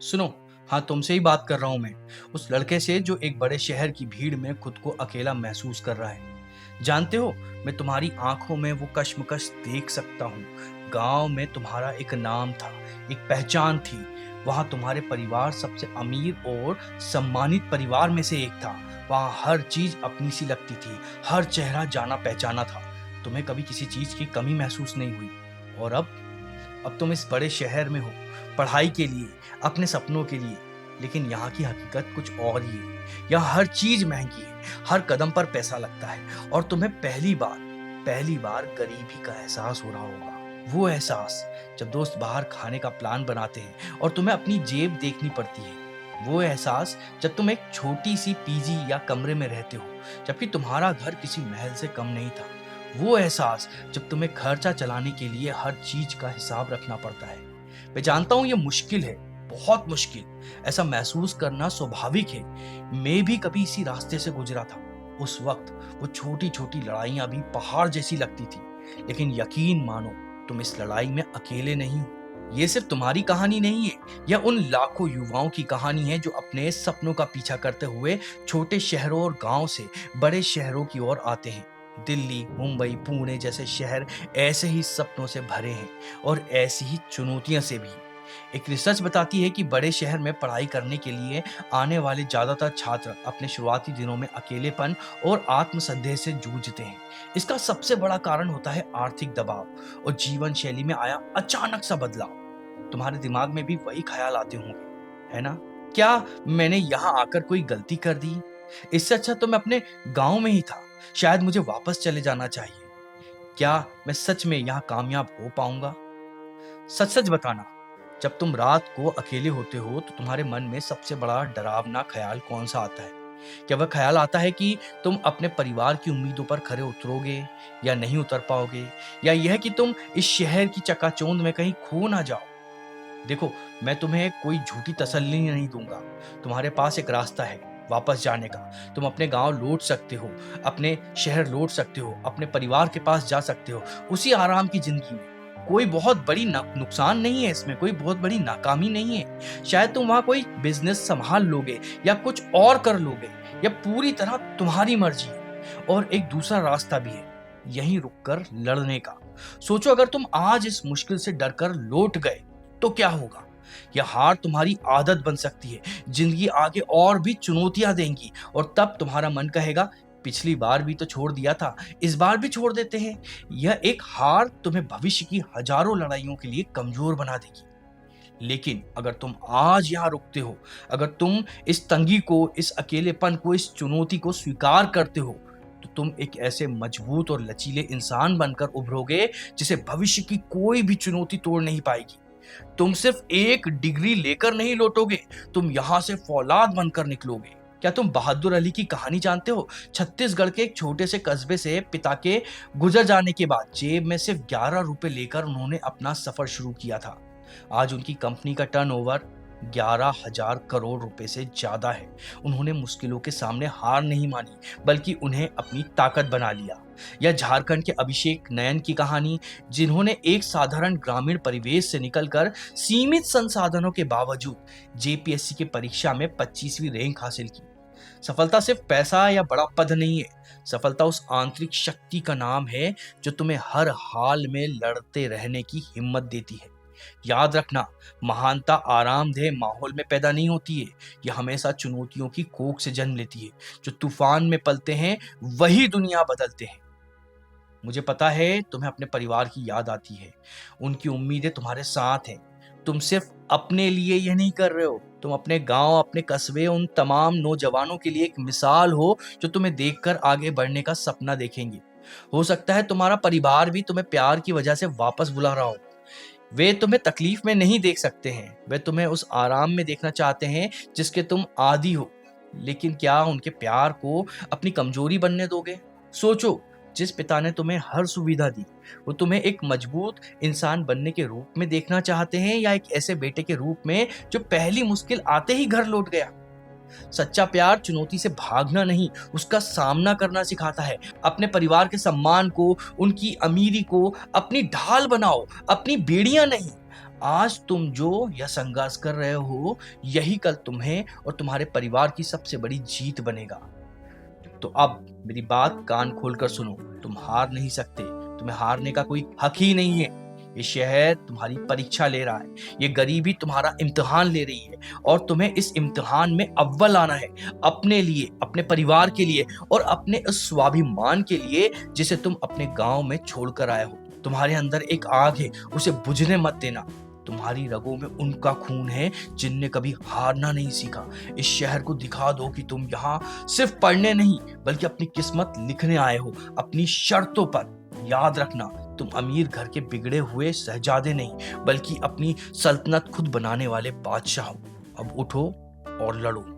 सुनो, हाँ तुमसे ही बात कर रहा हूँ मैं। उस लड़के से जो एक बड़े शहर की भीड़ में खुद को अकेला महसूस कर रहा है। जानते हो, मैं तुम्हारी आंखों में वो कश्मकश देख सकता हूँ। गांव में तुम्हारा एक नाम था, एक पहचान थी। वहां तुम्हारे परिवार सबसे अमीर और सम्मानित परिवार में से एक था। वहां हर चीज अपनी सी लगती थी, हर चेहरा जाना पहचाना था। तुम्हें कभी किसी चीज की कमी महसूस नहीं हुई। और अब तुम इस बड़े शहर में हो, पढ़ाई के लिए, अपने सपनों के लिए। लेकिन यहाँ की हकीकत कुछ और ही है। यहाँ हर चीज महंगी है, हर कदम पर पैसा लगता है। और तुम्हें पहली बार गरीबी का एहसास हो रहा होगा। वो एहसास जब दोस्त बाहर खाने का प्लान बनाते हैं और तुम्हें अपनी जेब देखनी पड़ती है। वो एहसास जब तुम एक छोटी सी पीजी या कमरे में रहते हो, जबकि तुम्हारा घर किसी महल से कम नहीं था। वो एहसास जब तुम्हें खर्चा चलाने के लिए हर चीज का हिसाब रखना पड़ता है। मैं जानता हूं ये मुश्किल है, बहुत मुश्किल। ऐसा महसूस करना स्वाभाविक है। मैं भी कभी इसी रास्ते से गुजरा था। उस वक्त वो छोटी छोटी लड़ाइयां भी पहाड़ जैसी लगती थी। लेकिन यकीन मानो, तुम इस लड़ाई में अकेले नहीं हो। ये सिर्फ तुम्हारी कहानी नहीं है, यह उन लाखों युवाओं की कहानी है जो अपने सपनों का पीछा करते हुए छोटे शहरों और गांव से बड़े शहरों की ओर आते हैं। दिल्ली, मुंबई, पुणे जैसे शहर ऐसे ही सपनों से भरे हैं और ऐसी ही चुनौतियों से भी। एक रिसर्च बताती है कि बड़े शहर में पढ़ाई करने के लिए आने वाले ज्यादातर छात्र अपने शुरुआती दिनों में अकेलेपन और आत्मसंदेह से जूझते हैं। इसका सबसे बड़ा कारण होता है आर्थिक दबाव और जीवन शैली में आया अचानक सा बदलाव। तुम्हारे दिमाग में भी वही ख्याल आते होंगे, है ना? क्या मैंने यहाँ आकर कोई गलती कर दी? इससे अच्छा तो मैं अपने गांव में ही था। शायद मुझे वापस चले जाना चाहिए। क्या मैं सच में यहाँ कामयाब हो पाऊंगा? सच सच बताना, जब तुम रात को अकेले होते हो तो तुम्हारे मन में सबसे बड़ा डरावना ख्याल कौन सा आता है? क्या वह ख्याल आता है कि तुम अपने परिवार की उम्मीदों पर खरे उतरोगे या नहीं उतर पाओगे, या यह कि तुम इस शहर की चकाचौंध में कहीं खो ना जाओ? देखो, मैं तुम्हें कोई झूठी तसल्ली नहीं दूंगा। तुम्हारे पास एक रास्ता है वापस जाने का। तुम अपने गांव लौट सकते हो, अपने शहर लौट सकते हो, अपने परिवार के पास जा सकते हो, उसी आराम की जिंदगी में। कोई बहुत बड़ी नुकसान नहीं है इसमें, कोई बहुत बड़ी नाकामी नहीं है। शायद तुम वहां कोई बिजनेस संभाल लोगे या कुछ और कर लोगे, या पूरी तरह तुम्हारी मर्जी है। और एक दूसरा रास्ता भी है, यहीं रुककर लड़ने का। सोचो, अगर तुम आज इस मुश्किल से डरकर लौट गए तो क्या होगा? यह हार तुम्हारी आदत बन सकती है। जिंदगी आगे और भी चुनौतियां देंगी और तब तुम्हारा मन कहेगा, पिछली बार भी तो छोड़ दिया था, इस बार भी छोड़ देते हैं। यह एक हार तुम्हें भविष्य की हजारों लड़ाइयों के लिए कमजोर बना देगी। लेकिन अगर तुम आज यहाँ रुकते हो, अगर तुम इस तंगी को, इस अकेलेपन को, इस चुनौती को स्वीकार करते हो, तो तुम एक ऐसे मजबूत और लचीले इंसान बनकर उभरोगे जिसे भविष्य की कोई भी चुनौती तोड़ नहीं पाएगी। तुम सिर्फ एक डिग्री लेकर नहीं लौटोगे, तुम यहां से फौलाद बनकर निकलोगे। क्या तुम बहादुर अली की कहानी जानते हो? छत्तीसगढ़ के एक छोटे से कस्बे से पिता के गुजर जाने के बाद जेब में सिर्फ 11 रुपए लेकर उन्होंने अपना सफर शुरू किया था। आज उनकी कंपनी का टर्नओवर 11,000 करोड़ रुपए से ज्यादा है। उन्होंने मुश्किलों के सामने हार नहीं मानी, बल्कि उन्हें अपनी ताकत बना लिया। या झारखंड के अभिषेक नयन की कहानी, जिन्होंने एक साधारण ग्रामीण परिवेश से निकलकर सीमित संसाधनों के बावजूद जेपीएससी की परीक्षा में 25वीं रैंक हासिल की। सफलता सिर्फ पैसा या बड़ा पद नहीं है। सफलता उस आंतरिक शक्ति का नाम है जो तुम्हें हर हाल में लड़ते रहने की हिम्मत देती है। याद रखना, महानता आरामदेह माहौल में पैदा नहीं होती है। यह हमेशा चुनौतियों की कोख से जन्म लेती है। जो तूफान में पलते हैं वही दुनिया बदलते हैं। मुझे पता है तुम्हें अपने परिवार की याद आती है। उनकी उम्मीदें तुम्हारे साथ हैं। तुम सिर्फ अपने लिए यह नहीं कर रहे हो, तुम अपने गांव, अपने कस्बे, उन तमाम नौजवानों के लिए एक मिसाल हो जो तुम्हें देखकर आगे बढ़ने का सपना देखेंगे। हो सकता है तुम्हारा परिवार भी तुम्हें प्यार की वजह से वापस बुला रहा हो। वे तुम्हें तकलीफ में नहीं देख सकते हैं, वे तुम्हें उस आराम में देखना चाहते हैं जिसके तुम आदी हो। लेकिन क्या उनके प्यार को अपनी कमजोरी बनने दोगे? सोचो, जिस पिता ने तुम्हें हर सुविधा दी, वो तुम्हें एक मजबूत इंसान बनने के रूप में देखना चाहते हैं, या एक ऐसे बेटे के रूप में जो पहली मुश्किल आते ही घर लौट गया? सच्चा प्यार चुनौती से भागना नहीं, उसका सामना करना सिखाता है। अपने परिवार के सम्मान को, उनकी अमीरी को अपनी ढाल बनाओ, अपनी बेड़ियां नहीं। आज तुम जो यह संघर्ष कर रहे हो, यही कल तुम्हें और तुम्हारे परिवार की सबसे बड़ी जीत बनेगा। तो अब मेरी बात कान खोलकर सुनो, तुम हार नहीं सकते, तुम्हें हारने का कोई हक ही नहीं है। ये शहर तुम्हारी परीक्षा ले रहा है, ये गरीबी तुम्हारा इम्तिहान ले रही है और तुम्हें इस इम्तिहान में अव्वल आना है, अपने लिए, अपने परिवार के लिए और अपने उस स्वाभिमान के लिए जिसे तुम अपने गांव में छोड़कर आए हो। तुम्हारे अंदर एक आग है, उसे बुझने मत देना। तुम्हारी रगों में उनका खून है जिनने कभी हारना नहीं सीखा। इस शहर को दिखा दो कि तुम यहाँ सिर्फ पढ़ने नहीं बल्कि अपनी किस्मत लिखने आए हो, अपनी शर्तों पर। याद रखना, तुम अमीर घर के बिगड़े हुए शहजादे नहीं बल्कि अपनी सल्तनत खुद बनाने वाले बादशाह हो। अब उठो और लड़ो।